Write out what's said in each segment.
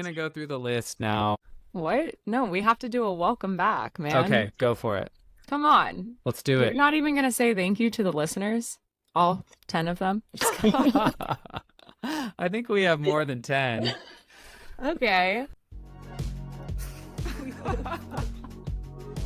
going to go through the list now. What? No, we have to do a welcome back, man. Okay, go for it. Come on. Let's do You're it. not even going to say thank you to the listeners? All 10 of them? Just kidding. I think we have more than 10. Okay.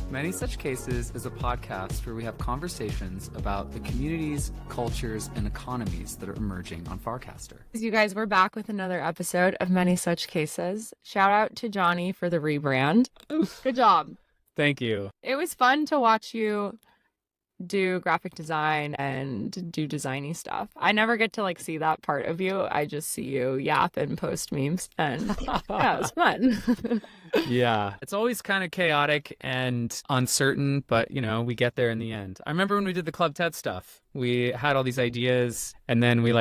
Many Such Cases is a podcast where we have conversations about the communities, cultures, and economies that are emerging on Farcaster. You guys, we're back with another episode of Many Such Cases. Shout out to Jonny for the rebrand. Good job. Thank you. It was fun to watch you do graphic design and do designy stuff. I never get to see that part of you. I just see you yap and post memes, and yeah, it was fun. Yeah, it's always kind of chaotic and uncertain, but we get there in the end. I remember when we did the Club TED stuff, we had all these ideas and then we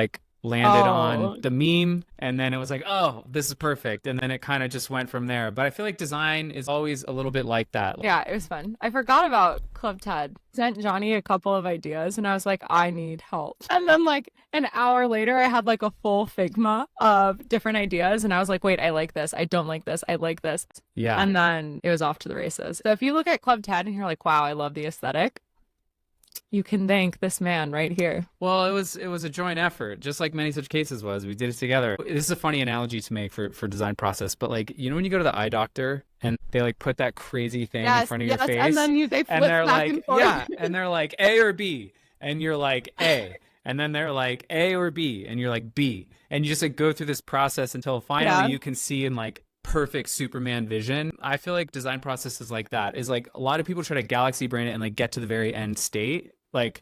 landed on the meme, and then it was oh, this is perfect, and then it kind of just went from there. But I feel like design is always a little bit like that. Yeah, it was fun. I forgot about Club TED. Sent Jonny a couple of ideas and I was like, I need help. And then an hour later I had a full Figma of different ideas, and I was like, wait, I like this, I don't like this, I like this. Yeah. And then it was off to the races. So if you look at Club TED and you're like, wow, I love the aesthetic, you can thank this man right here. Well, it was a joint effort, just like Many Such Cases was. We did it together. This is a funny analogy to make for design process, but when you go to the eye doctor and they put that crazy thing in front of your face, and then they flip and they're back and forth. yeah, and they're like A or B, and you're like A, and then they're like A or B, and you're like B, and you just go through this process until finally you can see in perfect Superman vision. I feel like design process is like that. Is a lot of people try to galaxy brain it and get to the very end state,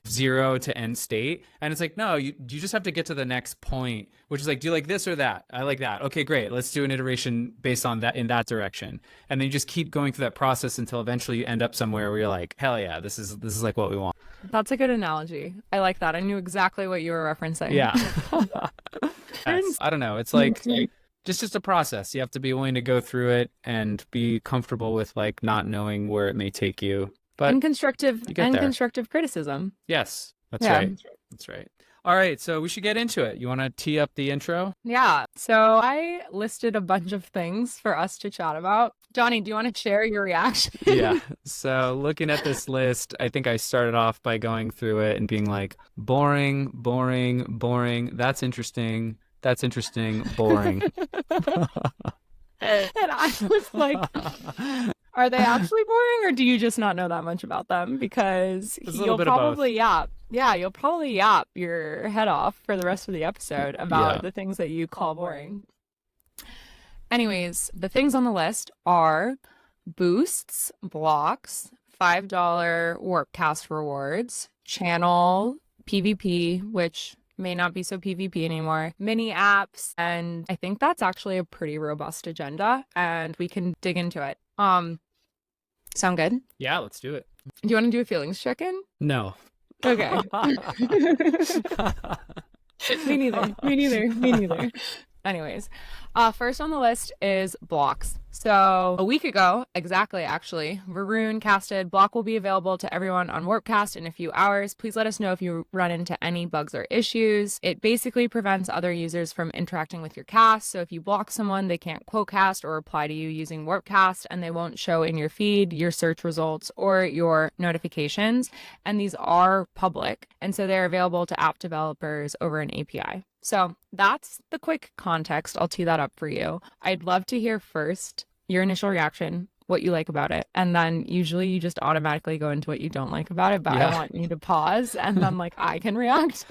zero to end state, and it's no, you just have to get to the next point, which is do you like this or that? I like that. Okay, great, let's do an iteration based on that in that direction, and then you just keep going through that process until eventually you end up somewhere where you're like, hell yeah, this is what we want. That's a good analogy. I like that. I knew exactly what you were referencing. Yeah. I don't know, it's just a process. You have to be willing to go through it and be comfortable with not knowing where it may take you. But and constructive criticism. Yes, that's right. That's right. All right, so we should get into it. You want to tee up the intro? Yeah. So I listed a bunch of things for us to chat about. Jonny, do you want to share your reaction? Yeah. So looking at this list, I think I started off by going through it and being boring, boring, boring. That's interesting. That's interesting. Boring. And I was are they actually boring, or do you just not know that much about them? Because you'll probably yap. Yeah, you'll probably yap your head off for the rest of the episode about the things that you call boring. Anyways, the things on the list are boosts, blocks, $5 Warpcast rewards, channel, PvP, which may not be so PvP anymore, mini apps, and I think that's actually a pretty robust agenda, and we can dig into it. Sound good? Yeah, let's do it. Do you want to do a feelings check-in? No. Okay. Me neither. Anyways, first on the list is blocks. So a week ago, exactly actually, Varun casted block will be available to everyone on Warpcast in a few hours. Please let us know if you run into any bugs or issues. It basically prevents other users from interacting with your cast. So if you block someone, they can't quote cast or reply to you using Warpcast, and they won't show in your feed, your search results, or your notifications. And these are public, and so they're available to app developers over an API. So that's the quick context. I'll tee that up for you. I'd love to hear first your initial reaction, what you like about it. And then usually you just automatically go into what you don't like about it, but I want you to pause and then I can react.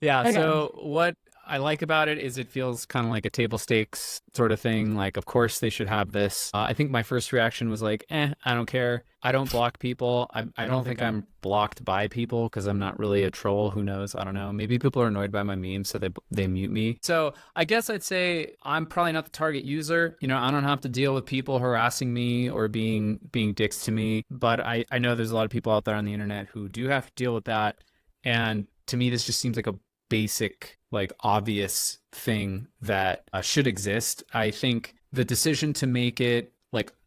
Yeah. Okay. So what I like about it is it feels kind of like a table stakes sort of thing. Of course they should have this. I think my first reaction was I don't care. I don't block people. I don't think I'm blocked by people because I'm not really a troll. Who knows? I don't know. Maybe people are annoyed by my memes, so they mute me. So I guess I'd say I'm probably not the target user. I don't have to deal with people harassing me or being dicks to me. But I know there's a lot of people out there on the internet who do have to deal with that. And to me, this just seems like a basic, obvious thing that should exist. I think the decision to make it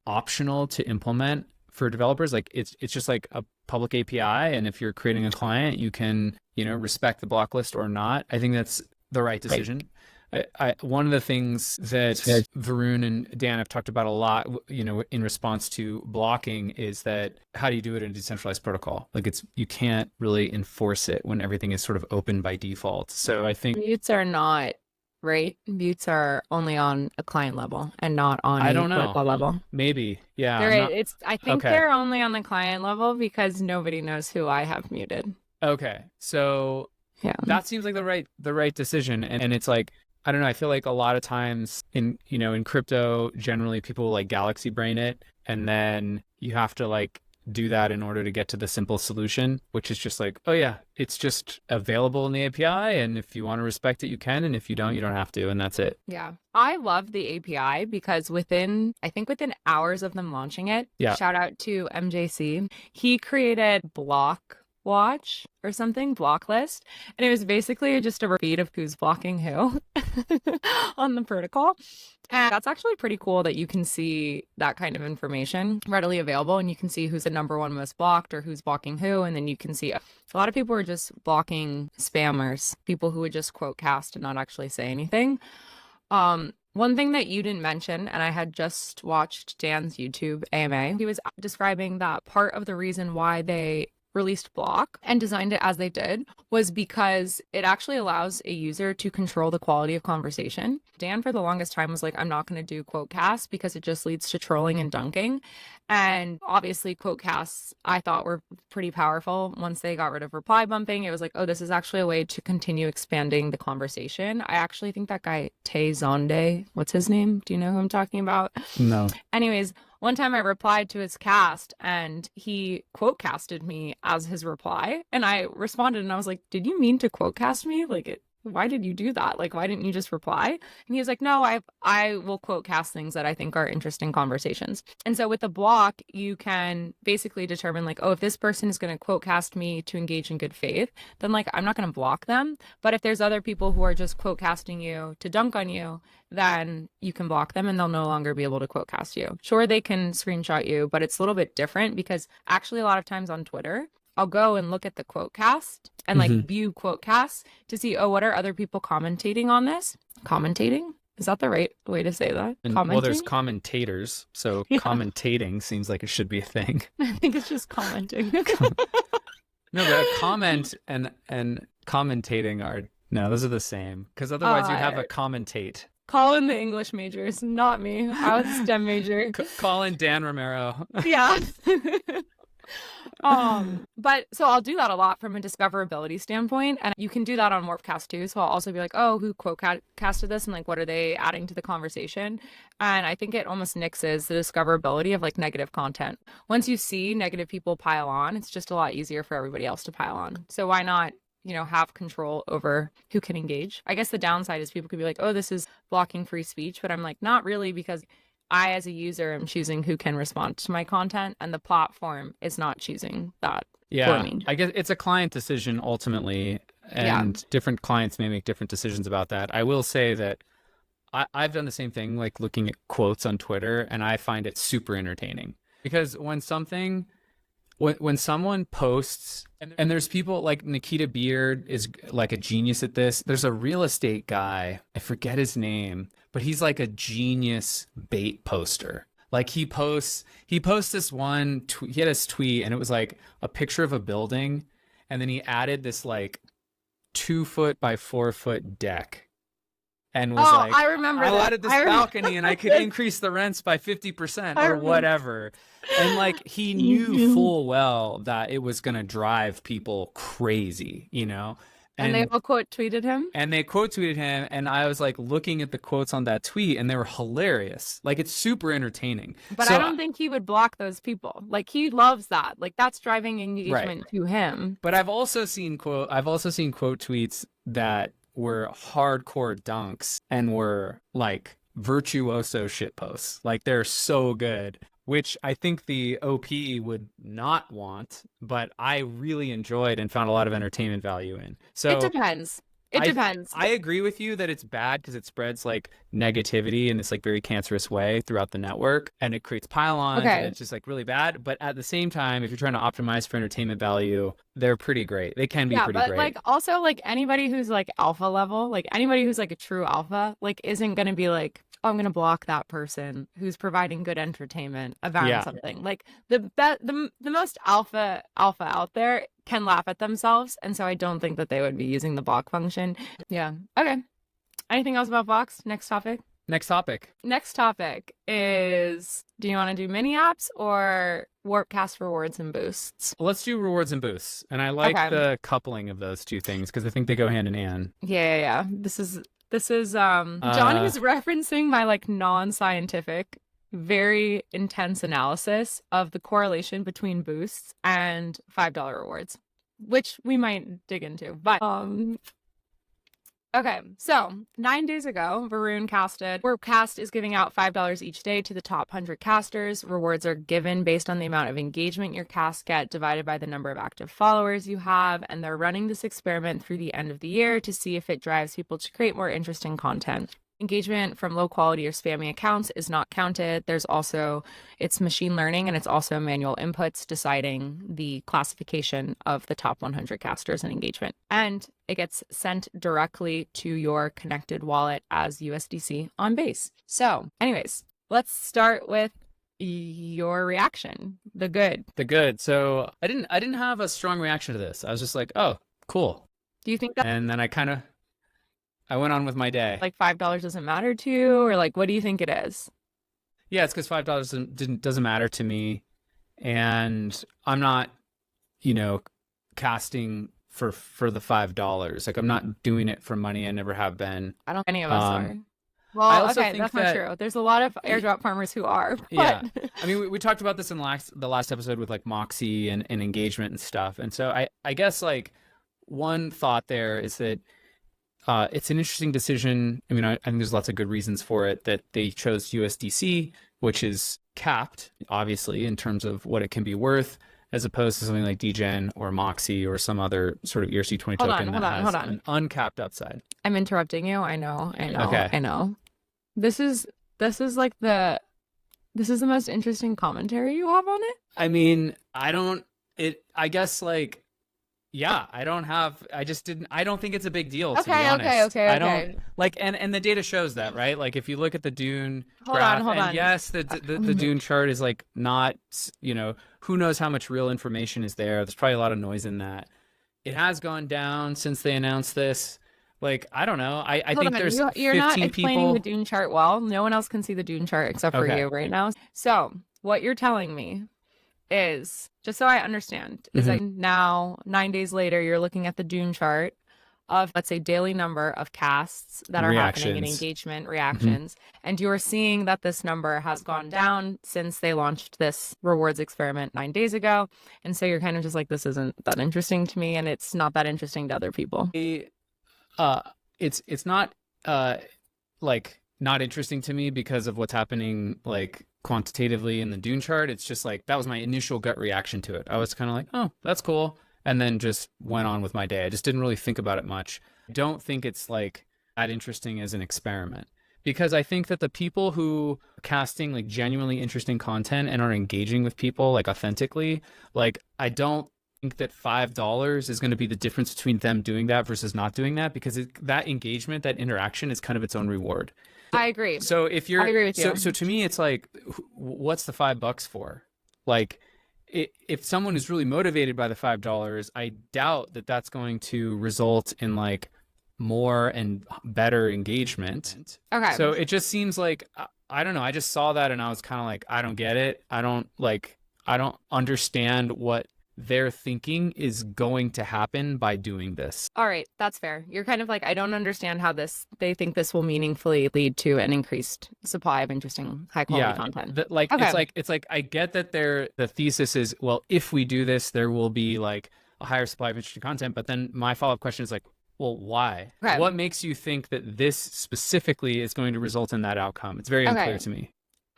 optional to implement for developers, it's just a public API, and if you're creating a client, you can respect the block list or not. I think that's the right decision. One of the things that Varun and Dan have talked about a lot, in response to blocking, is that how do you do it in a decentralized protocol? Like you can't really enforce it when everything is sort of open by default. So I think mutes are not, right? Mutes are only on a client level and not on I a don't know. protocol level. Maybe, yeah. I think they're only on the client level because nobody knows who I have muted. Okay, so yeah, that seems like the right decision, and it's like, I don't know. I feel like a lot of times in crypto, generally people like galaxy brain it, and then you have to like do that in order to get to the simple solution, which is just like, oh yeah, it's just available in the API, and if you want to respect it, you can, and if you don't have to, and that's it. Yeah. I love the API because within hours of them launching it, shout out to MJC, he created block watch or something, block list, and it was basically just a repeat of who's blocking who on the protocol. And that's actually pretty cool that you can see that kind of information readily available, and you can see who's the number one most blocked or who's blocking who, and then you can see a lot of people are just blocking spammers, people who would just quote cast and not actually say anything. One thing that you didn't mention, and I had just watched Dan's YouTube AMA, he was describing that part of the reason why they released block and designed it as they did was because it actually allows a user to control the quality of conversation. Dan for the longest time was like, I'm not going to do quote casts because it just leads to trolling and dunking. And obviously quote casts I thought were pretty powerful. Once they got rid of reply bumping, it was like, oh, this is actually a way to continue expanding the conversation. I actually think that guy Tay Zonde, what's his name? Do you know who I'm talking about? No. Anyways, one time I replied to his cast and he quote casted me as his reply. And I responded and I was like, did you mean to quote cast me? Why did you do that? Like, why didn't you just reply? And he was like, no, I will quote cast things that I think are interesting conversations. And so with the block, you can basically determine like, oh, if this person is going to quote cast me to engage in good faith, then like, I'm not going to block them. But if there's other people who are just quote casting you to dunk on you, then you can block them and they'll no longer be able to quote cast you. Sure, they can screenshot you, but it's a little bit different because actually a lot of times on Twitter, I'll go and look at the quote cast and like view quote casts to see, oh, what are other people commentating on this? Commentating? Is that the right way to say that? Well, there's commentators, so commentating seems like it should be a thing. I think it's just commenting. No, but comment and commentating are, no, those are the same. Because otherwise you'd have a commentate. Call in the English majors, not me. I was a STEM major. Call in Dan Romero. Yeah. But so I'll do that a lot from a discoverability standpoint, and you can do that on Warpcast too. So I'll also be like, oh, who quote casted this, and like, what are they adding to the conversation? And I think it almost nixes the discoverability of like negative content. Once you see negative people pile on, it's just a lot easier for everybody else to pile on. So why not, have control over who can engage? I guess the downside is people could be like, oh, this is blocking free speech, but I'm like, not really, because I, as a user, am choosing who can respond to my content, and the platform is not choosing that for me. I guess it's a client decision ultimately, and different clients may make different decisions about that. I will say that I've done the same thing, like looking at quotes on Twitter, and I find it super entertaining because when someone posts, and there's people like Nikita Beard is like a genius at this. There's a real estate guy, I forget his name, but he's like a genius bait poster. Like he posts this one, he had this tweet and it was like a picture of a building. And then he added this like 2 foot by 4 foot deck. And was like, I remember I added this balcony and I could increase the rents by 50% or whatever. And like he knew full well that it was going to drive people crazy, And they all quote tweeted him? And they quote tweeted him. And I was like looking at the quotes on that tweet and they were hilarious. Like it's super entertaining. But I don't think he would block those people. Like he loves that. Like that's driving engagement to him. But I've also seen quote tweets that were hardcore dunks and were like virtuoso shit posts. Like they're so good, which I think the OP would not want, but I really enjoyed and found a lot of entertainment value in. So it depends. It depends. I agree with you that it's bad because it spreads like negativity in this like very cancerous way throughout the network, and it creates pylons, and it's just like really bad. But at the same time, if you're trying to optimize for entertainment value, they're pretty great. They can be pretty but great. like also like anybody who's like alpha level, like anybody who's like a true alpha, like isn't going to be like, oh, I'm going to block that person who's providing good entertainment about something. Like the most alpha out there can laugh at themselves, and so I don't think that they would be using the block function. Yeah. Okay. Anything else about blocks? Next topic. Next topic is, do you want to do mini apps or Warpcast rewards and boosts? Let's do rewards and boosts. And I like the coupling of those two things because I think they go hand in hand. Yeah. This is Jonny is referencing my like non-scientific, very intense analysis of the correlation between boosts and $5 rewards, which we might dig into. But okay, so 9 days ago, Varun casted. Warpcast is giving out $5 each day to the top 100 casters. Rewards are given based on the amount of engagement your casts get divided by the number of active followers you have. And they're running this experiment through the end of the year to see if it drives people to create more interesting content. Engagement from low quality or spammy accounts is not counted. It's machine learning, and it's also manual inputs deciding the classification of the top 100 casters and engagement. And it gets sent directly to your connected wallet as USDC on Base. So anyways, let's start with your reaction. The good. So I didn't have a strong reaction to this. I was just like, oh, cool. Do you think that? And then I went on with my day. Like $5 doesn't matter to you, or like what do you think it is? Yeah, it's because $5 doesn't matter to me, and I'm not, casting for the $5. Like I'm not doing it for money. I never have been. I don't think any of us are. Well, okay, that's not true. There's a lot of airdrop farmers who are. But... Yeah, I mean, we talked about this in the last episode with like Moxie and engagement and stuff, and so I guess like one thought there is that. It's an interesting decision. I mean, I think there's lots of good reasons for it that they chose USDC, which is capped, obviously, in terms of what it can be worth, as opposed to something like DGen or Moxie or some other sort of ERC20 token that has an uncapped upside. I'm interrupting you. I know. Okay. I know. This is the most interesting commentary you have on it. I mean, I guess like. Yeah, I don't think it's a big deal, to be honest. Okay. I don't like, and the data shows that, right? Like if you look at the Dune graph, hold on. Yes, the Dune chart is like not, who knows how much real information is there. There's probably a lot of noise in that. It has gone down since they announced this. Like, I don't know. I think there's you're 15 not explaining people. the Dune chart well. No one else can see the Dune chart except for you right now. So what you're telling me is, just so I understand, is that now 9 days later, you're looking at the Dune chart of, let's say, daily number of casts that are happening in engagement reactions. And you're seeing that this number has gone down since they launched this rewards experiment 9 days ago. And so you're kind of just like, this isn't that interesting to me, and it's not that interesting to other people. It's not like not interesting to me because of what's happening like quantitatively in the Dune chart. It's just like that was my initial gut reaction to it. I was kind of like, oh, that's cool, and then just went on with my day. I just didn't really think about it much. I don't think it's like that interesting as an experiment, because I think that the people who are casting like genuinely interesting content and are engaging with people like authentically, like I don't think that $5 is going to be the difference between them doing that versus not doing that, because that engagement, that interaction is kind of its own reward. I agree. So if you're, I agree with you. So to me, it's like, what's the $5 for? Like, if someone is really motivated by the $5, I doubt that that's going to result in like more and better engagement. Okay. So it just seems like, I don't know. I just saw that and I was kind of like, I don't get it. I don't understand what their thinking is going to happen by doing this. All right, that's fair. You're kind of like, I don't understand how they think this will meaningfully lead to an increased supply of interesting high quality content. It's like I get that the thesis is, well, if we do this, there will be like a higher supply of interesting content. But then my follow-up question is like, well, why? Okay. What makes you think that this specifically is going to result in that outcome? It's very unclear to me.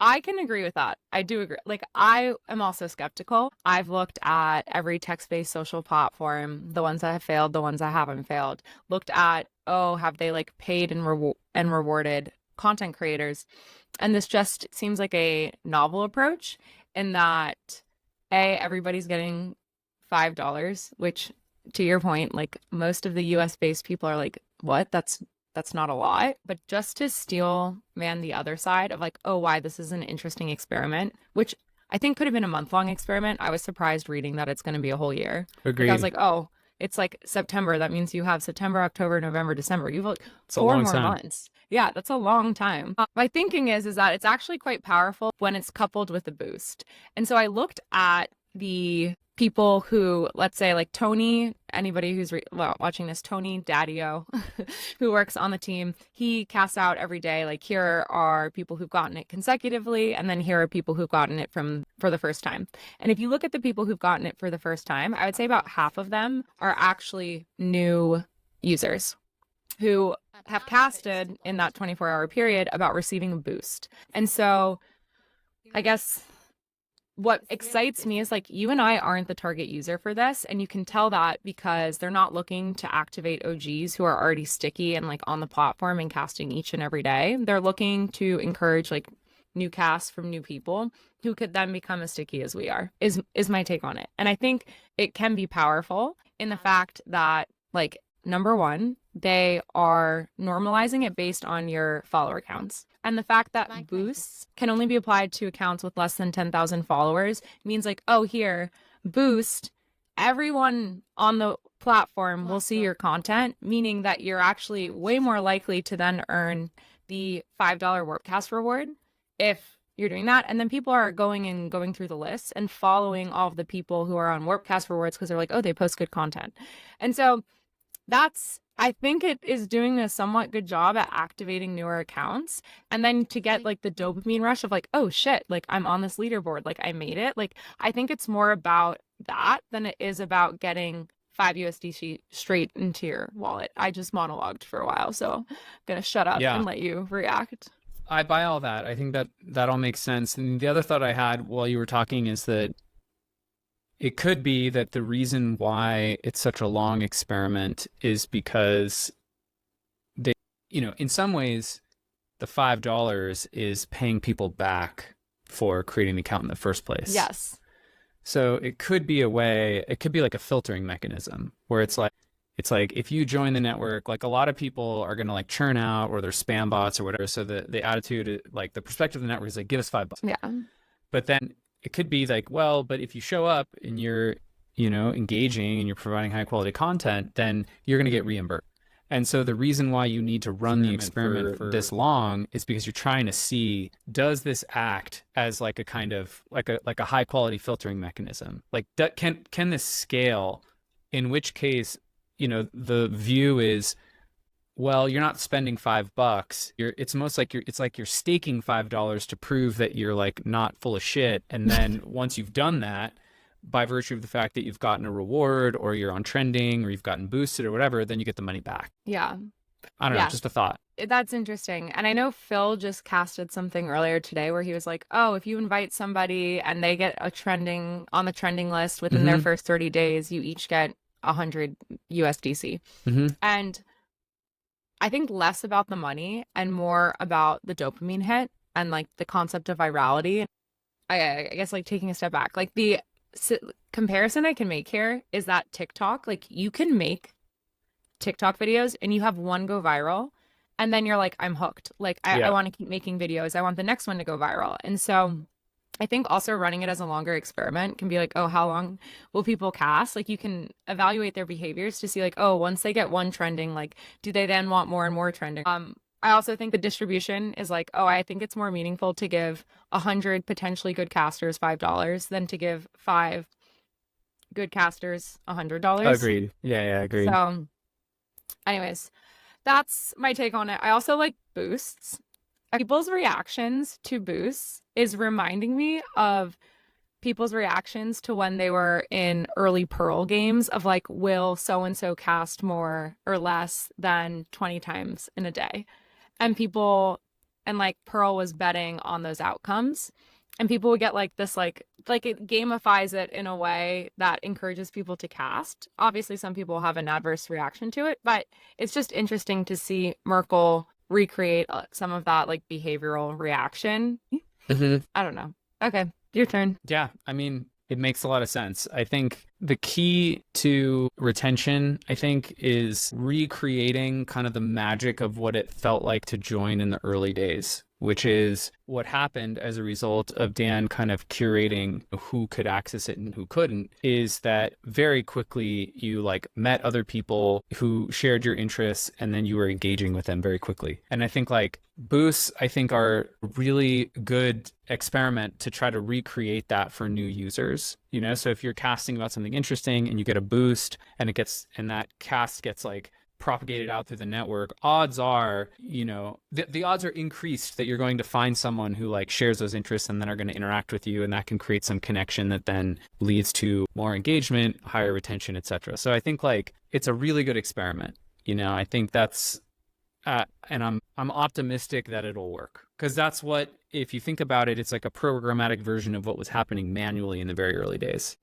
I can agree with that. I do agree. Like, I am also skeptical. I've looked at every text-based social platform, the ones that have failed, the ones that haven't failed, looked at oh, have they like paid and rewarded content creators? And this just seems like a novel approach in that everybody's getting $5, which to your point, like most of the US based people are like, what? That's not a lot. But just to steel man the other side of like, oh, why this is an interesting experiment, which I think could have been a month-long experiment. I was surprised reading that it's going to be a whole year. Agreed. Like, I was like, oh, it's like September. That means you have September, October, November, December. You've like It's a 4 long more time. months. Yeah, that's a long time. My thinking is that it's actually quite powerful when it's coupled with a boost. And so I looked at the people who, let's say like Tony, anybody who's watching this, Tony Daddio, who works on the team, he casts out every day, like here are people who've gotten it consecutively, and then here are people who've gotten it for the first time. And if you look at the people who've gotten it for the first time, I would say about half of them are actually new users who have casted in that 24-hour period about receiving a boost. And so I guess what excites me is like you and I aren't the target user for this, and you can tell that because they're not looking to activate OGs who are already sticky and like on the platform and casting each and every day. They're looking to encourage like new casts from new people who could then become as sticky as we are, is my take on it. And I think it can be powerful in the fact that like number one, they are normalizing it based on your follower counts. And the fact that boosts can only be applied to accounts with less than 10,000 followers means like, oh, here, boost, everyone on the platform will see your content, meaning that you're actually way more likely to then earn the $5 Warpcast reward if you're doing that. And then people are going through the list and following all of the people who are on Warpcast rewards because they're like, oh, they post good content. And so I think it is doing a somewhat good job at activating newer accounts. And then to get like the dopamine rush of like, oh shit, like I'm on this leaderboard, like I made it. Like I think it's more about that than it is about getting 5 USDC straight into your wallet. I just monologued for a while, so I'm gonna shut up and let you react. I buy all that. I think that all makes sense. And the other thought I had while you were talking is that it could be that the reason why it's such a long experiment is because they, in some ways, the $5 is paying people back for creating the account in the first place. Yes. So it could be it could be like a filtering mechanism where it's like if you join the network, like a lot of people are going to like churn out or they're spam bots or whatever. So the attitude, like the perspective of the network is like, give us $5. Yeah. But then it could be like, well, but if you show up and you're, engaging and you're providing high quality content, then you're going to get reimbursed. And so the reason why you need to run the experiment for this long is because you're trying to see, does this act as like a kind of like a high quality filtering mechanism? Like can this scale? In which case, the view is, well, you're not spending $5. It's almost like you're staking $5 to prove that you're like not full of shit. And then once you've done that, by virtue of the fact that you've gotten a reward or you're on trending or you've gotten boosted or whatever, then you get the money back. Yeah. I don't know, just a thought. That's interesting. And I know Phil just casted something earlier today where he was like, oh, if you invite somebody and they get on the trending list within their first 30 days, you each get 100 USDC. And I think less about the money and more about the dopamine hit and like the concept of virality. I guess like taking a step back, like the comparison I can make here is that TikTok, like you can make TikTok videos and you have one go viral and then you're like, I'm hooked. Like I want to keep making videos. I want the next one to go viral. And so I think also running it as a longer experiment can be like, oh, how long will people cast? Like you can evaluate their behaviors to see like, oh, once they get one trending, like do they then want more and more trending? I also think the distribution is like, oh, I think it's more meaningful to give 100 potentially good casters $5 than to give 5 good casters $100. Agreed. Yeah, agreed. So anyways, that's my take on it. I also like boosts. People's reactions to boosts is reminding me of people's reactions to when they were in early Pearl games of like, will so-and-so cast more or less than 20 times in a day? And like Pearl was betting on those outcomes. And people would get like this, like it gamifies it in a way that encourages people to cast. Obviously, some people have an adverse reaction to it, but it's just interesting to see Merkle recreate some of that like behavioral reaction. I don't know. Okay, your turn. Yeah, I mean, it makes a lot of sense. I think the key to retention, I think, is recreating kind of the magic of what it felt like to join in the early days, which is what happened as a result of Dan kind of curating who could access it and who couldn't, is that very quickly you like met other people who shared your interests, and then you were engaging with them very quickly. And I think like boosts, I think, are a really good experiment to try to recreate that for new users. You know, so if you're casting about something interesting and you get a boost and it gets, and that cast gets like propagated out through the network, odds are, you know, the odds are increased that you're going to find someone who like shares those interests and then are going to interact with you, and that can create some connection that then leads to more engagement, higher retention, etc. So I think like it's a really good experiment. You know, I think that's and I'm optimistic that it'll work, because that's what, if you think about it, it's like a programmatic version of what was happening manually in the very early days.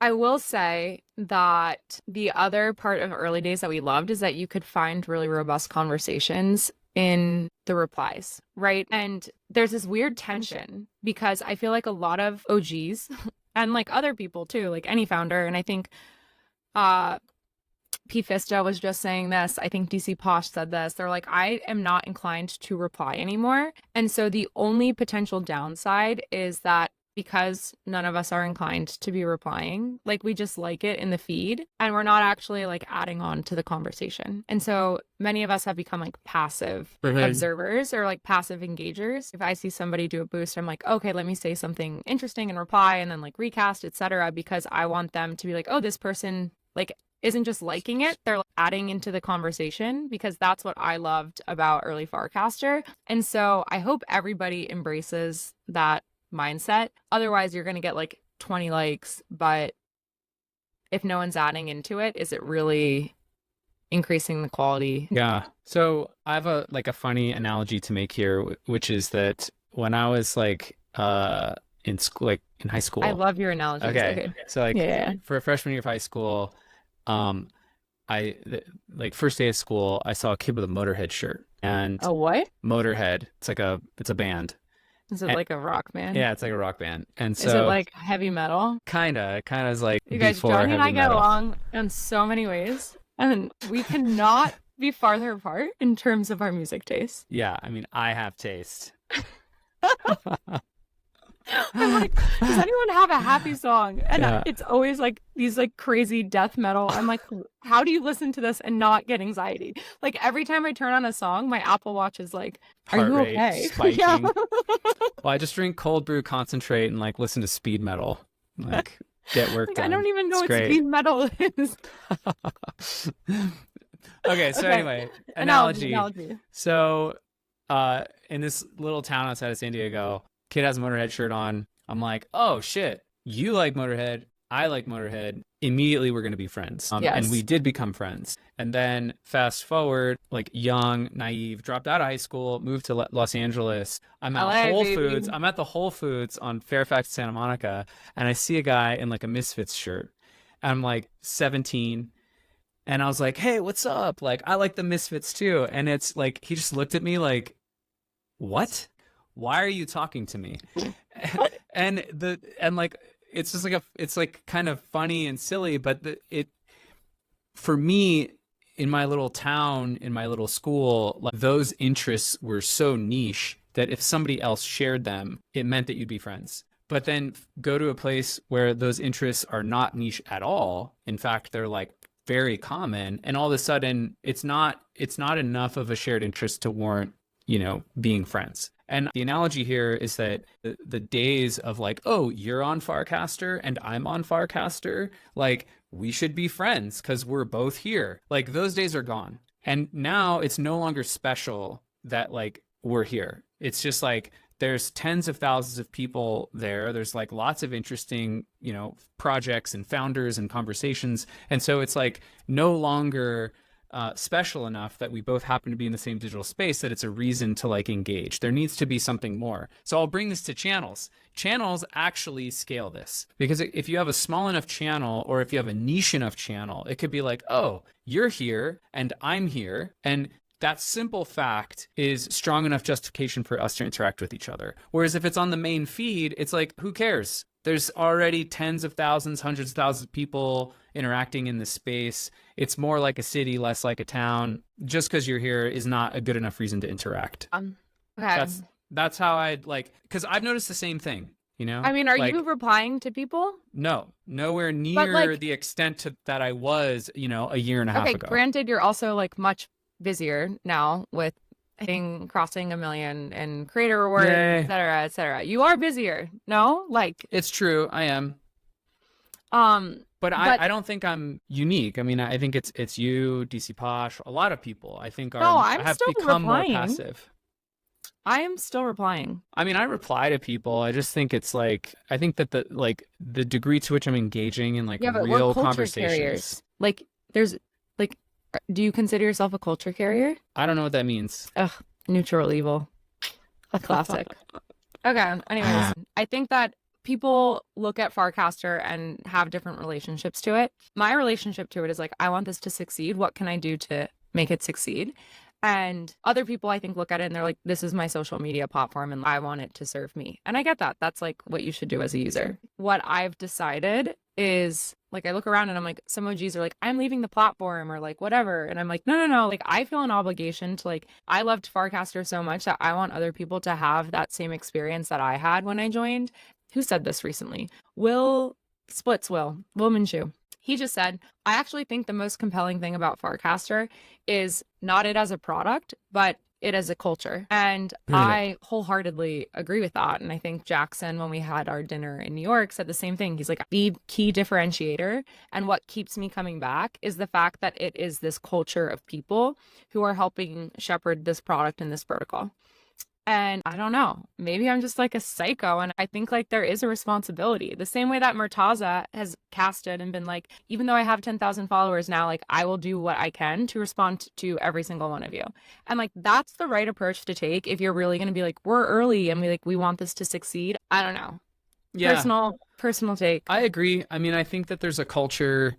I will say that the other part of early days that we loved is that you could find really robust conversations in the replies, right? And there's this weird tension because I feel like a lot of OGs and like other people too, like any founder, and I think P. Fista was just saying this. I think DC Posh said this. They're like, I am not inclined to reply anymore. And so the only potential downside is that because none of us are inclined to be replying, like we just like it in the feed and we're not actually like adding on to the conversation. And so many of us have become like passive observers or like passive engagers. If I see somebody do a boost, I'm like, okay, let me say something interesting and reply and then like recast, etc., because I want them to be like, oh, this person like isn't just liking it, they're like adding into the conversation, because that's what I loved about early Farcaster. And so I hope everybody embraces that mindset. Otherwise, you're going to get like 20 likes, but if no one's adding into it, is it really increasing the quality? Yeah. So I have a funny analogy to make here, which is that when I was like in school, like in high school. I love your analogies. Okay. So like for a freshman year of high school, like first day of school, I saw a kid with a Motorhead shirt. And a what? Motorhead. It's a band. Is it like a rock band? Yeah, it's like a rock band. And so is it like heavy metal? Kinda is like, you guys, before Jonny and I heavy get metal. along in so many ways, and we cannot be farther apart in terms of our music taste. Yeah, I mean, I have taste. I'm like, does anyone have a happy song? And it's always like these like crazy death metal. I'm like, how do you listen to this and not get anxiety? Like every time I turn on a song, my Apple Watch is like, are Heart you rate okay? Spiking. Yeah. Well, I just drink cold brew concentrate and like listen to speed metal. Like get work done. I don't even know it's what great. speed metal is. Okay, so anyway, analogy. So in this little town outside of San Diego, kid has a Motorhead shirt on. I'm like, oh shit, you like Motorhead, I like Motorhead. Immediately we're going to be friends. Yes. And we did become friends. And then fast forward, like young, naive, dropped out of high school, moved to Los Angeles. I'm at LA, Whole baby. Foods. I'm at the Whole Foods on Fairfax, Santa Monica. And I see a guy in like a Misfits shirt. And I'm like 17. And I was like, hey, what's up? Like, I like the Misfits too. And it's like, he just looked at me like, what? Why are you talking to me? and like, it's just like it's like kind of funny and silly, but for me, in my little town, in my little school, like those interests were so niche that if somebody else shared them, it meant that you'd be friends. But then go to a place where those interests are not niche at all. In fact, they're like very common, and all of a sudden it's not enough of a shared interest to warrant, you know, being friends. And the analogy here is that the days of like, oh, you're on Farcaster and I'm on Farcaster, like we should be friends because we're both here. Like those days are gone. And now it's no longer special that like we're here. It's just like there's tens of thousands of people there. There's like lots of interesting, you know, projects and founders and conversations. And so it's like no longer special enough that we both happen to be in the same digital space that it's a reason to like engage. There needs to be something more. So I'll bring this to channels. Channels actually scale this, because if you have a small enough channel, or if you have a niche enough channel, it could be like, oh, you're here and I'm here, and that simple fact is strong enough justification for us to interact with each other. Whereas if it's on the main feed, it's like, who cares? There's already tens of thousands, hundreds of thousands of people interacting in this space. It's more like a city, less like a town. Just because you're here is not a good enough reason to interact. Okay. That's how I'd like, because I've noticed the same thing, you know? I mean, are like, you replying to people? No, nowhere near the extent that I was, a year and a half ago. Granted, you're also like much busier now with crossing 1 million and creator rewards, et cetera, et cetera. You are busier. No, like it's true. I am. But I don't think I'm unique. I mean, I think it's you, DC Posh, a lot of people. I think have become more passive. I am still replying. I mean, I reply to people. I just think it's like, I think that the degree to which I'm engaging in like real conversations. Carriers. Like there's like, do you consider yourself a culture carrier? I don't know what that means. Ugh, neutral evil. A classic. Okay. Anyways, I think that people look at Farcaster and have different relationships to it. My relationship to it is like, I want this to succeed. What can I do to make it succeed? And other people, I think, look at it and they're like, this is my social media platform and I want it to serve me. And I get that. That's like what you should do as a user. What I've decided is like, I look around and I'm like, some OGs are like, I'm leaving the platform or like whatever. And I'm like, no. Like, I feel an obligation to like, I loved Farcaster so much that I want other people to have that same experience that I had when I joined. Who said this recently? Will Minshew. He just said, I actually think the most compelling thing about Farcaster is not it as a product, but it as a culture. And I wholeheartedly agree with that. And I think Jackson, when we had our dinner in New York, said the same thing. He's like, the key differentiator and what keeps me coming back is the fact that it is this culture of people who are helping shepherd this product in this vertical. And I don't know, maybe I'm just like a psycho. And I think like there is a responsibility the same way that Murtaza has casted and been like, even though I have 10,000 followers now, like I will do what I can to respond to every single one of you. And like, that's the right approach to take. If you're really going to be like, we're early and we want this to succeed. I don't know. Yeah. Personal take. I agree. I mean, I think that there's a culture.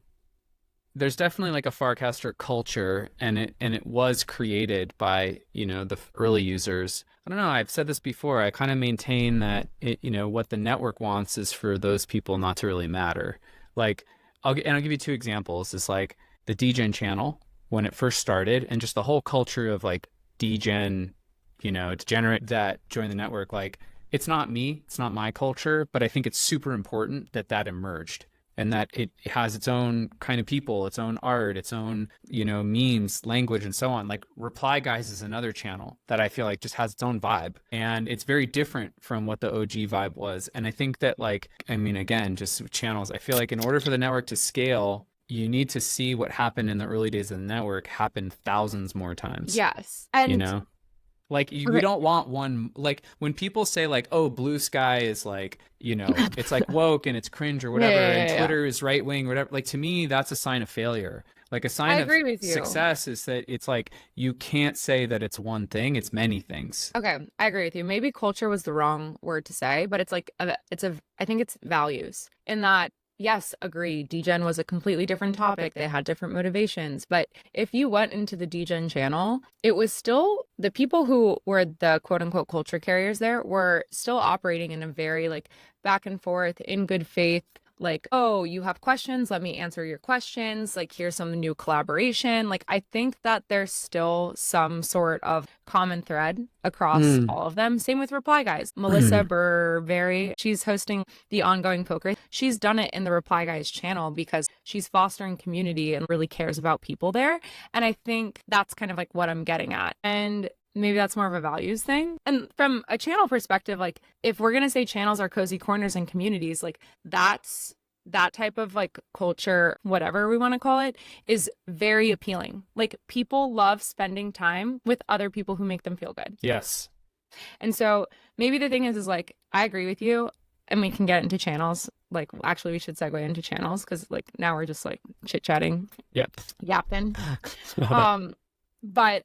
There's definitely like a Farcaster culture, and it was created by, the early users. I don't know. I've said this before. I kind of maintain that what the network wants is for those people not to really matter. Like, I'll give you two examples. It's like the DGen channel when it first started, and just the whole culture of like DGen, degenerate that join the network. Like, it's not me, it's not my culture, but I think it's super important that emerged. And that it has its own kind of people, its own art, its own, memes, language, and so on. Like Reply Guys is another channel that I feel like just has its own vibe. And it's very different from what the OG vibe was. And I think that again, just channels, I feel like in order for the network to scale, you need to see what happened in the early days of the network happen thousands more times. Yes. And like, we don't want one, like when people say like, oh, Blue Sky is like, it's like woke and it's cringe or whatever, and Twitter is right wing, whatever. Like, to me, that's a sign of failure. Like a sign of success is that it's like, you can't say that it's one thing, it's many things. Okay, I agree with you. Maybe culture was the wrong word to say, but it's like, I think it's values in that. Yes, agree. DGen was a completely different topic. They had different motivations. But if you went into the DGen channel, it was still the people who were the quote unquote culture carriers there were still operating in a very like back and forth in good faith. Like, oh, you have questions, let me answer your questions. Like, here's some new collaboration. Like, I think that there's still some sort of common thread across all of them. Same with Reply Guys. Melissa Burberry, she's hosting the ongoing poker. She's done it in the Reply Guys channel because she's fostering community and really cares about people there. And I think that's kind of like what I'm getting at. And maybe that's more of a values thing. And from a channel perspective, like if we're going to say channels are cozy corners and communities, like that type of like culture, whatever we want to call it, is very appealing. Like people love spending time with other people who make them feel good. Yes. And so maybe the thing is like, I agree with you. and we can get into channels. Like, actually, we should segue into channels because like now we're just like chit chatting, Yep. yapping. But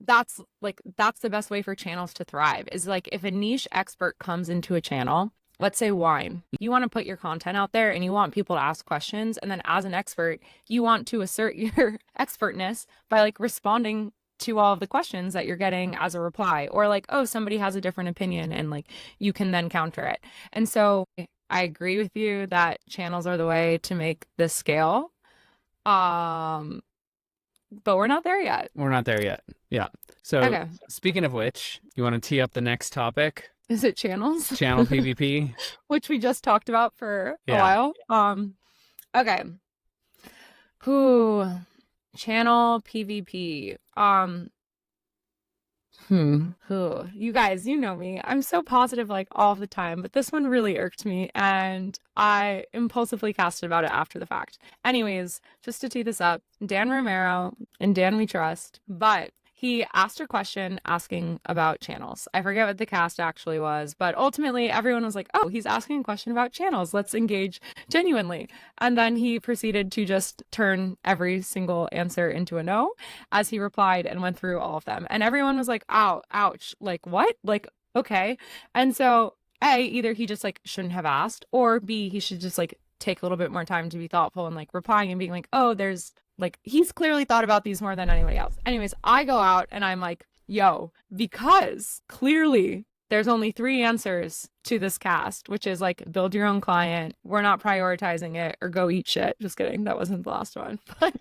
that's the best way for channels to thrive is like if a niche expert comes into a channel, let's say wine, you want to put your content out there and you want people to ask questions. And then as an expert, you want to assert your expertness by like responding to all of the questions that you're getting as a reply, or like, oh, somebody has a different opinion and like you can then counter it. And so I agree with you that channels are the way to make this scale. But we're not there yet. We're not there yet. Yeah. So Okay. speaking of which, you want to tee up the next topic? Is it channels? Channel PvP, Which we just talked about for a Yeah. while. Okay. Who channel PvP. Who you guys, you know me. I'm so positive like all the time, but this one really irked me and I impulsively casted about it after the fact. Anyways, just to tee this up, Dan Romero and Dan we trust, but he asked a question asking about channels. I forget what the cast actually was, but ultimately everyone was like, oh, he's asking a question about channels. Let's engage genuinely. And then he proceeded to just turn every single answer into a no as he replied and went through all of them. And everyone was like, ow, ouch, like what? Like, okay. And so A, either he just like shouldn't have asked, or B, he should just like take a little bit more time to be thoughtful and like replying and being like, oh, there's like, he's clearly thought about these more than anybody else. Anyways, I go out and I'm like, yo, because clearly there's only 3 answers to this cast, which is like, build your own client, we're not prioritizing it, or go eat shit. Just kidding. That wasn't the last one. But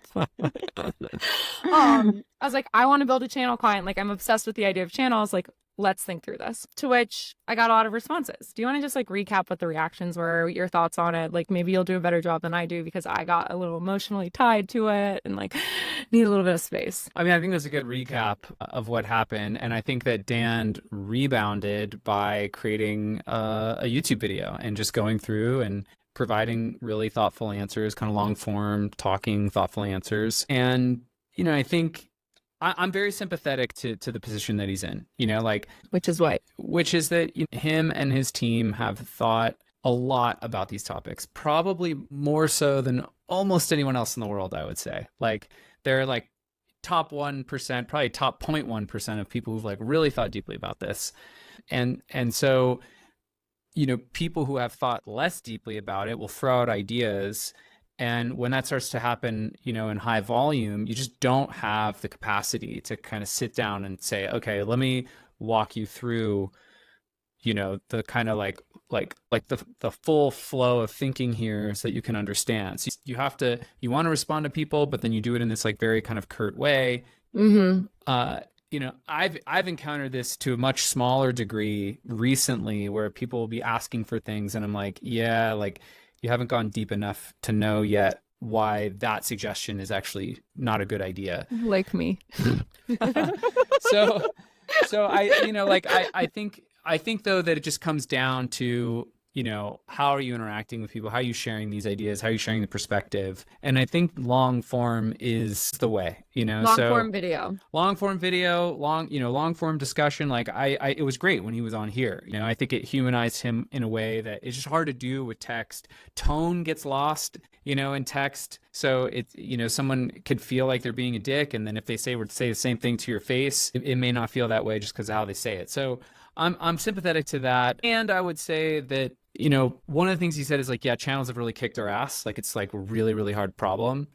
I was like, I want to build a channel client. Like, I'm obsessed with the idea of channels. Like, let's think through this. To which I got a lot of responses. Do you want to just like recap what the reactions were, your thoughts on it? Like maybe you'll do a better job than I do because I got a little emotionally tied to it and like need a little bit of space. I mean, I think that's a good recap of what happened. And I think that Dan rebounded by creating a YouTube video and just going through and providing really thoughtful answers, kind of long form, talking thoughtful answers. And, you know, I think I'm very sympathetic to the position that he's in, you know, like, Which is what? which is that him and his team have thought a lot about these topics, probably more so than almost anyone else in the world, I would say. Like, they're like top 1%, probably top 0.1% of people who've like really thought deeply about this. And so, you know, people who have thought less deeply about it will throw out ideas. And when that starts to happen, you know, in high volume, you just don't have the capacity to kind of sit down and say, okay, let me walk you through, you know, the kind of like the full flow of thinking here so that you can understand. So you want to respond to people, but then you do it in this like very kind of curt way. You know, I've encountered this to a much smaller degree recently where people will be asking for things and I'm like, yeah, like, you haven't gone deep enough to know yet why that suggestion is actually not a good idea. Like me. So I, you know, like I think though that it just comes down to, you know, how are you interacting with people? How are you sharing these ideas? How are you sharing the perspective? And I think long form is the way, you know, Long form video, long form discussion. Like it was great when he was on here. You know, I think it humanized him in a way that it's just hard to do with text. Tone gets lost, you know, in text. So it's, you know, someone could feel like they're being a dick. And then if they say the same thing to your face, it may not feel that way just because of how they say it. So I'm sympathetic to that. And I would say that, you know, one of the things he said is like, yeah, channels have really kicked our ass. Like, it's like a really, really hard problem.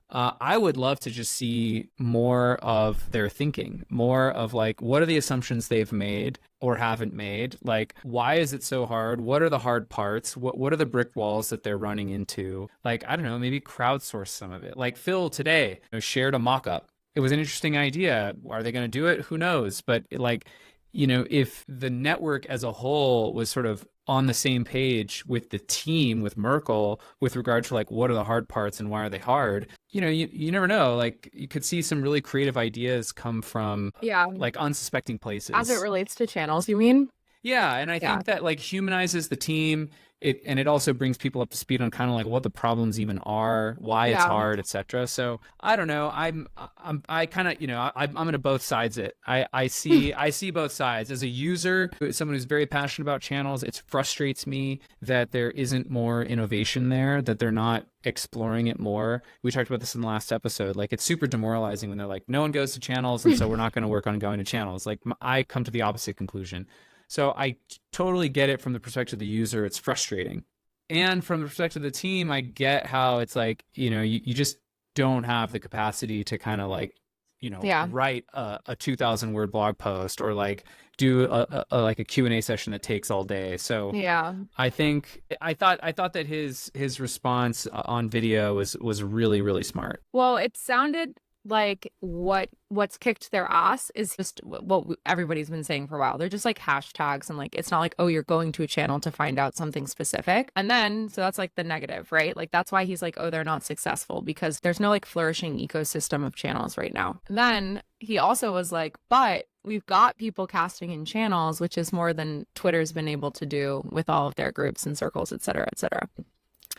I would love to just see more of their thinking, more of like, what are the assumptions they've made or haven't made? Like, why is it so hard? What are the hard parts? What are the brick walls that they're running into? Like, I don't know, maybe crowdsource some of it. Like Phil today, you know, shared a mock-up. It was an interesting idea. Are they going to do it? Who knows? But like, you know, if the network as a whole was sort of on the same page with the team, with Merkel, with regard to like, what are the hard parts and why are they hard? You know, you never know. Like, you could see some really creative ideas come from like unsuspecting places. As it relates to channels, you mean? Yeah, and I Yeah. think that like humanizes the team. It also brings people up to speed on kind of like what the problems even are, why it's Yeah. hard, etc. So I don't know. I kind of I'm gonna both sides it. I see both sides as a user, someone who's very passionate about channels. It frustrates me that there isn't more innovation there, that they're not exploring it more. We talked about this in the last episode. Like it's super demoralizing when they're like, no one goes to channels, and so we're not going to work on going to channels. Like I come to the opposite conclusion. So I totally get it from the perspective of the user. It's frustrating. And from the perspective of the team, I get how it's like, you just don't have the capacity to kind of like, Yeah. write a 2,000 word blog post or like do like a Q&A session that takes all day. So Yeah. I thought that his response on video was really, really smart. Well, it sounded like what's kicked their ass is just what everybody's been saying for a while. They're just like hashtags, and like it's not like, oh, you're going to a channel to find out something specific. And then so that's like the negative, right? Like that's why he's like, oh, they're not successful because there's no like flourishing ecosystem of channels right now. And then he also was like, but we've got people casting in channels, which is more than Twitter's been able to do with all of their groups and circles, et cetera, et cetera.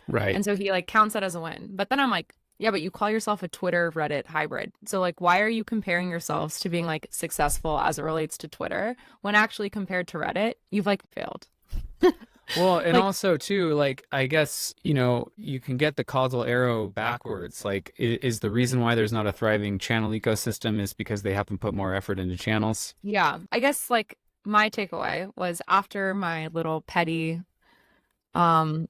Right. And so he like counts that as a win. But then I'm like, yeah, but you call yourself a Twitter Reddit hybrid. So like, why are you comparing yourselves to being like successful as it relates to Twitter when actually compared to Reddit, you've like failed? Well, and Like- also too, like I guess, you can get the causal arrow backwards. Like is the reason why there's not a thriving channel ecosystem is because they haven't put more effort into channels. Yeah, I guess like my takeaway was after my little petty my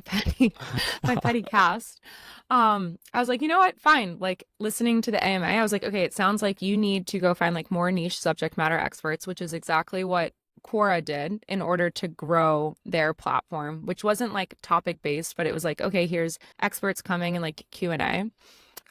petty cast, I was like, you know what, fine. Like listening to the AMA, I was like, okay, it sounds like you need to go find like more niche subject matter experts, which is exactly what Quora did in order to grow their platform, which wasn't like topic based, but it was like, okay, here's experts coming and like Q&A.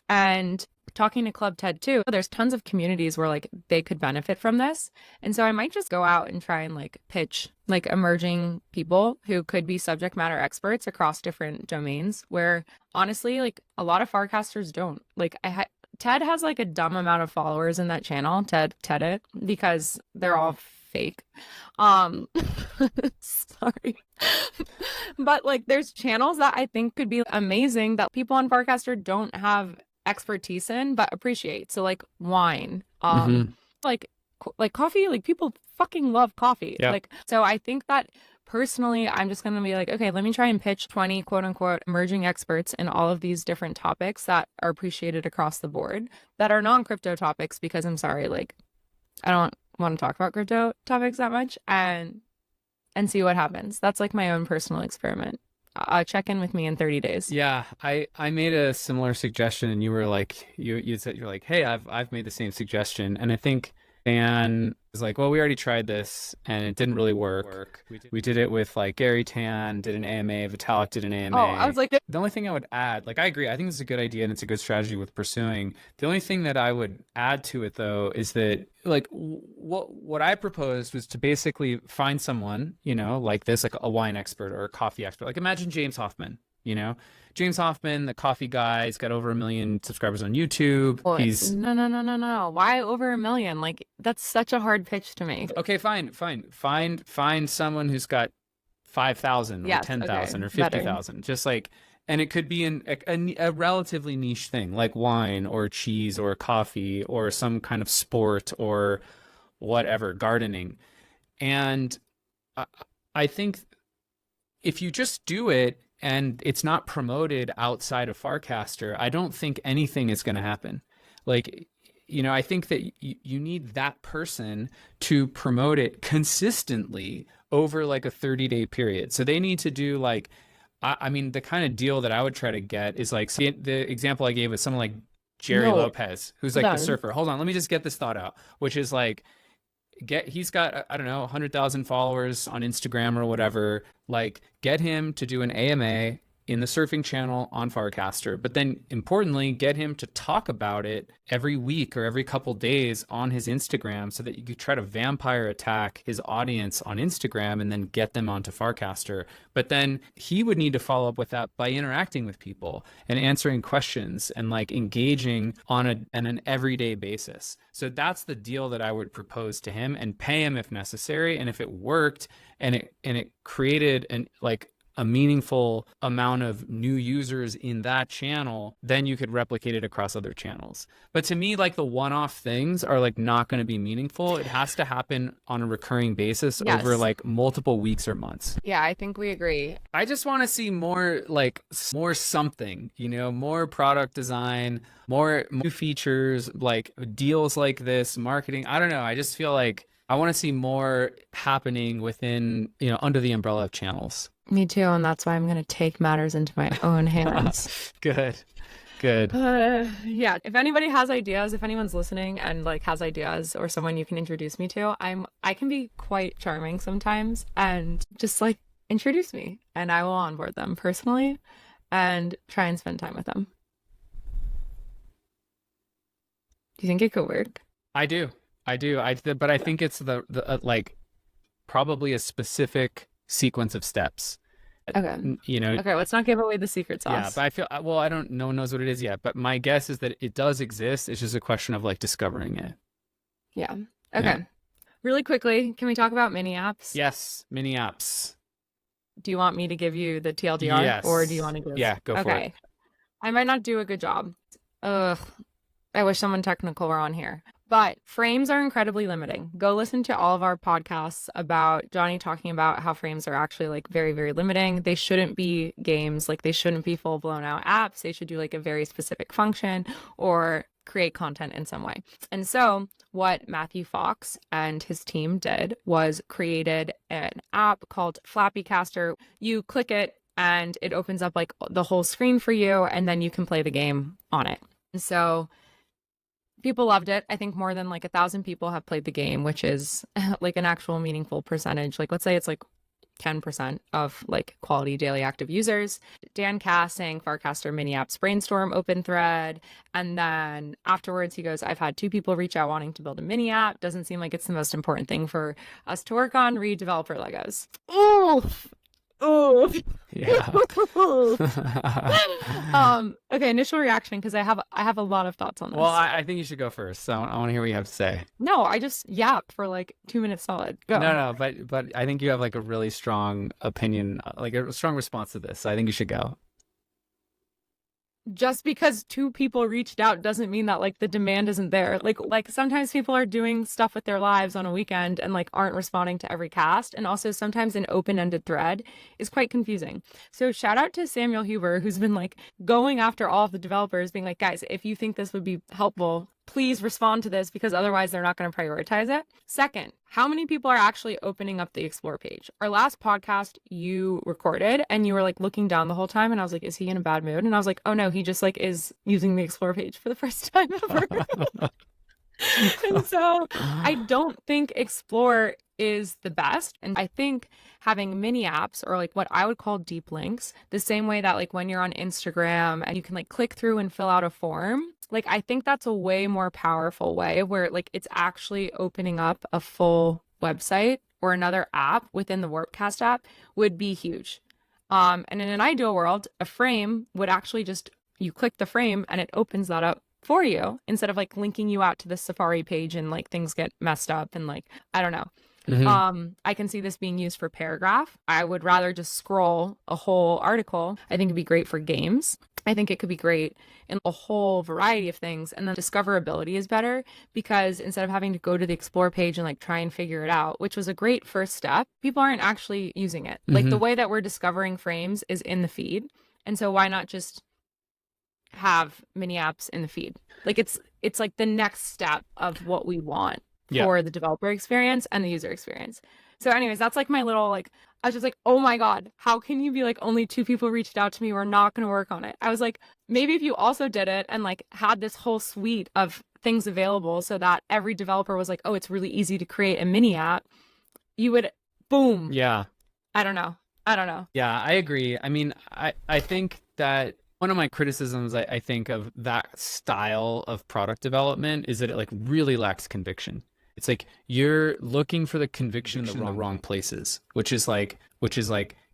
And talking to Club TED too, there's tons of communities where like they could benefit from this. And so I might just go out and try and like pitch like emerging people who could be subject matter experts across different domains where honestly, like a lot of Farcasters don't. Like Ted has like a dumb amount of followers in that channel, Ted it, because they're all fake. Sorry. But like there's channels that I think could be amazing that people on Farcaster don't have expertise in but appreciate. So like wine, like coffee, like people fucking love coffee. Yeah. Like so I think that personally I'm just going to be like, okay, let me try and pitch 20 quote unquote emerging experts in all of these different topics that are appreciated across the board that are non-crypto topics, because I'm sorry, like I don't want to talk about crypto topics that much, and see what happens. That's like my own personal experiment. Check in with me in 30 days. Yeah, I made a similar suggestion, and you were like, you said you're like, hey, I've made the same suggestion, and I think Dan is like, well, we already tried this and it didn't really work. We did it with like Gary Tan did an AMA, Vitalik did an AMA. Oh, I was like, the only thing I would add, like I agree, I think this is a good idea and it's a good strategy with pursuing. The only thing that I would add to it though is that like what I proposed was to basically find someone, like this, like a wine expert or a coffee expert. Like imagine James Hoffman, James Hoffman, the coffee guy, he's got over 1 million subscribers on YouTube. well, He's no. Why over 1 million? Like that's such a hard pitch to make. okay, fine. Find someone who's got 5,000 or Yes, 10,000 okay, or 50,000. Just like, and it could be a relatively niche thing like wine or cheese or coffee or some kind of sport or whatever, gardening. And I think if you just do it and it's not promoted outside of Farcaster, I don't think anything is going to happen. Like, I think that you need that person to promote it consistently over like a 30-day period. So they need to do like, I mean, the kind of deal that I would try to get is like, see, the example I gave was someone like Jerry Lopez, who's like the surfer. Hold on, let me just get this thought out, which is like, he's got, I don't know, 100,000 followers on Instagram or whatever. Like, get him to do an AMA in the surfing channel on Farcaster, but then importantly, get him to talk about it every week or every couple days on his Instagram so that you could try to vampire attack his audience on Instagram and then get them onto Farcaster. But then he would need to follow up with that by interacting with people and answering questions and like engaging on an everyday basis. So that's the deal that I would propose to him, and pay him if necessary. And if it worked and it created a meaningful amount of new users in that channel, then you could replicate it across other channels. But to me, like the one-off things are like not going to be meaningful. It has to happen on a recurring basis over like multiple weeks or months. Yeah, I think we agree. I just want to see more something, more product design, more new features, like deals like this, marketing. I don't know. I just feel like I want to see more happening within, under the umbrella of channels. Me too, and that's why I'm going to take matters into my own hands. Good. Yeah, if anybody has ideas, if anyone's listening and like has ideas or someone you can introduce me to, I can be quite charming sometimes, and just like introduce me and I will onboard them personally and try and spend time with them. Do you think it could work? I do. But I think it's the probably a specific sequence of steps. Okay. Okay, let's not give away the secret sauce. Yeah, but I feel, no one knows what it is yet, but my guess is that it does exist. It's just a question of like discovering it. Yeah. Okay. Yeah. Really quickly, can we talk about mini apps? Yes, mini apps. Do you want me to give you the TLDR? Yes. Or do you want to give? Yeah, go for it. I might not do a good job. Ugh. I wish someone technical were on here. But frames are incredibly limiting. Go listen to all of our podcasts about Jonny talking about how frames are actually like very, very limiting. They shouldn't be games. Like they shouldn't be full blown out apps. They should do like a very specific function or create content in some way. And so what Matthew Fox and his team did was created an app called Farcaster. You click it and it opens up like the whole screen for you, and then you can play the game on it. And so people loved it. I think more than like 1,000 people have played the game, which is like an actual meaningful percentage. Like let's say it's like 10% of like quality daily active users. Dan Cass saying Farcaster mini apps brainstorm open thread. And then afterwards he goes, I've had 2 people reach out wanting to build a mini app. Doesn't seem like it's the most important thing for us to work on. Read developer Legos. Oh, yeah. Okay, initial reaction, because I have a lot of thoughts on this. Well, I think you should go first. So I want to hear what you have to say. No, I just yapped for like 2 minutes solid. Go. No, but I think you have like a really strong opinion, like a strong response to this. So I think you should go. Just because 2 people reached out doesn't mean that like the demand isn't there. Like sometimes people are doing stuff with their lives on a weekend and like aren't responding to every cast. And also sometimes an open-ended thread is quite confusing. So shout out to Samuel Huber, who's been like going after all of the developers, being like, guys, if you think this would be helpful, please respond to this, because otherwise they're not going to prioritize it. Second, how many people are actually opening up the explore page? Our last podcast you recorded and you were like looking down the whole time, and I was like, is he in a bad mood? And I was like, oh no, he just like is using the explore page for the first time ever. And so I don't think explore is the best. And I think having mini apps, or like what I would call deep links, the same way that like when you're on Instagram and you can like click through and fill out a form, like I think that's a way more powerful way where like it's actually opening up a full website or another app within the Warpcast app would be huge. And in an ideal world, a frame would actually just, you click the frame and it opens that up for you instead of like linking you out to the Safari page and like things get messed up and like, I don't know. Mm-hmm. I can see this being used for paragraph. I would rather just scroll a whole article. I think it'd be great for games. I think it could be great in a whole variety of things. And then discoverability is better because instead of having to go to the explore page and like try and figure it out, which was a great first step, people aren't actually using it. Mm-hmm. Like the way that we're discovering frames is in the feed. And so why not just have mini apps in the feed? Like it's like the next step of what we want for the developer experience and the user experience. So anyways, that's like my little, like, I was just like, oh my God, how can you be like, only 2 people reached out to me, we're not going to work on it? I was like, maybe if you also did it and like had this whole suite of things available so that every developer was like, oh, it's really easy to create a mini app, you would, boom. Yeah. I don't know. I don't know. Yeah, I agree. I mean, I think that one of my criticisms, I think, of that style of product development is that it like really lacks conviction. It's like you're looking for the conviction in the wrong places, which is like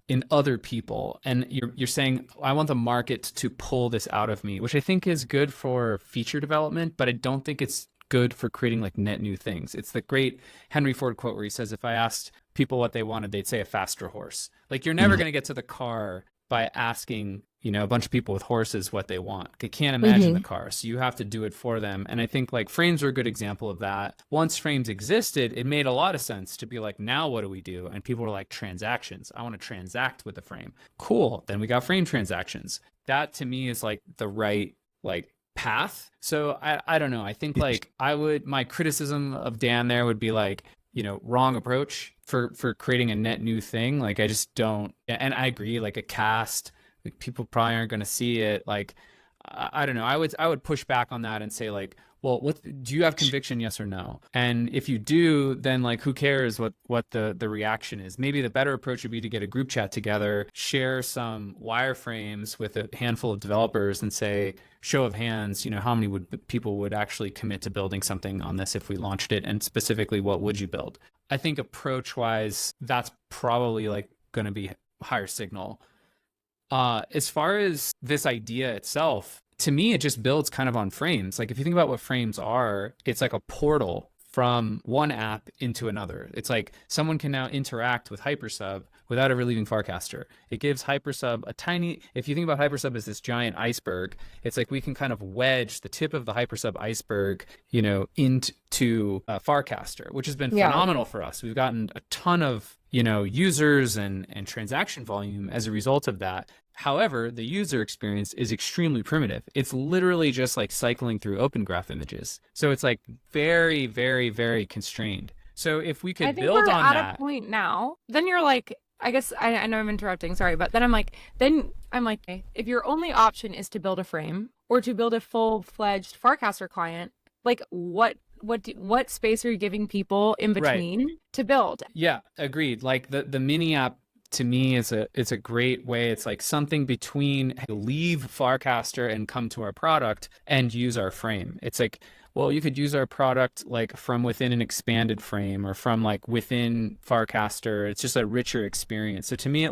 in other people. And you're saying, I want the market to pull this out of me, which I think is good for feature development, but I don't think it's good for creating like net new things. It's the great Henry Ford quote where he says, if I asked people what they wanted, they'd say a faster horse. Like you're never going to get to the car by asking, a bunch of people with horses what they want. They can't imagine the car. So you have to do it for them. And I think like frames are a good example of that. Once frames existed, it made a lot of sense to be like, now what do we do? And people were like, transactions. I want to transact with the frame. Cool. Then we got frame transactions. That to me is like the right like path. So I don't know. I think like my criticism of Dan there would be like, wrong approach for creating a net new thing. Like I just don't, and I agree, like a cast, like people probably aren't going to see it. Like, I don't know. I would push back on that and say like, well, do you have conviction? Yes or no? And if you do, then like, who cares what the reaction is? Maybe the better approach would be to get a group chat together, share some wireframes with a handful of developers and say, show of hands, how many people would actually commit to building something on this if we launched it? And specifically, what would you build? I think approach wise, that's probably like going to be higher signal. As far as this idea itself, to me, it just builds kind of on frames. Like if you think about what frames are, it's like a portal from one app into another. It's like someone can now interact with Hypersub without ever leaving Farcaster. It gives Hypersub if you think about Hypersub as this giant iceberg, it's like we can kind of wedge the tip of the Hypersub iceberg, into Farcaster, which has been phenomenal for us. We've gotten a ton of, users and transaction volume as a result of that. However, the user experience is extremely primitive. It's literally just like cycling through open graph images. So it's like very, very, very constrained. So if we could build on that. At a point now, then you're like, I guess I know I'm interrupting, sorry, but then I'm like, if your only option is to build a frame or to build a full-fledged Farcaster client, like what space are you giving people in between to build? Yeah, agreed. Like the mini app to me it's a great way. It's like something between leave Farcaster and come to our product and use our frame. It's like, well, you could use our product like from within an expanded frame or from like within Farcaster. It's just a richer experience. So to me,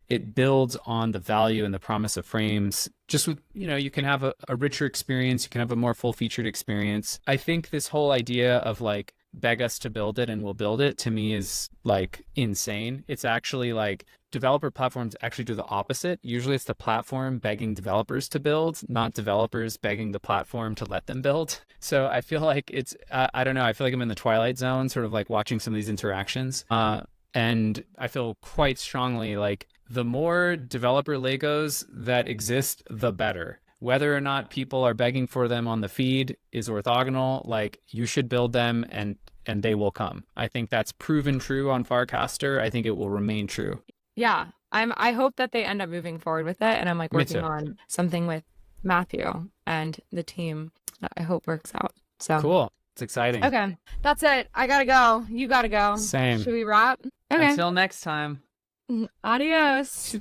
it builds on the value and the promise of frames. Just with, you can have a richer experience. You can have a more full featured experience. I think this whole idea of like, beg us to build it and we'll build it, to me is like insane. It's actually like developer platforms actually do the opposite. Usually it's the platform begging developers to build, not developers begging the platform to let them build. So I feel like it's, I don't know, I feel like I'm in the Twilight Zone, sort of like watching some of these interactions. And I feel quite strongly like the more developer Legos that exist, the better. Whether or not people are begging for them on the feed is orthogonal. Like you should build them and they will come. I think that's proven true on Farcaster. I think it will remain true. Yeah, I hope that they end up moving forward with it. And I'm like working on something with Matthew and the team that I hope works out. So cool. It's exciting. Okay, that's it. I gotta go. You gotta go. Same. Should we wrap? Okay. Until next time. Adios.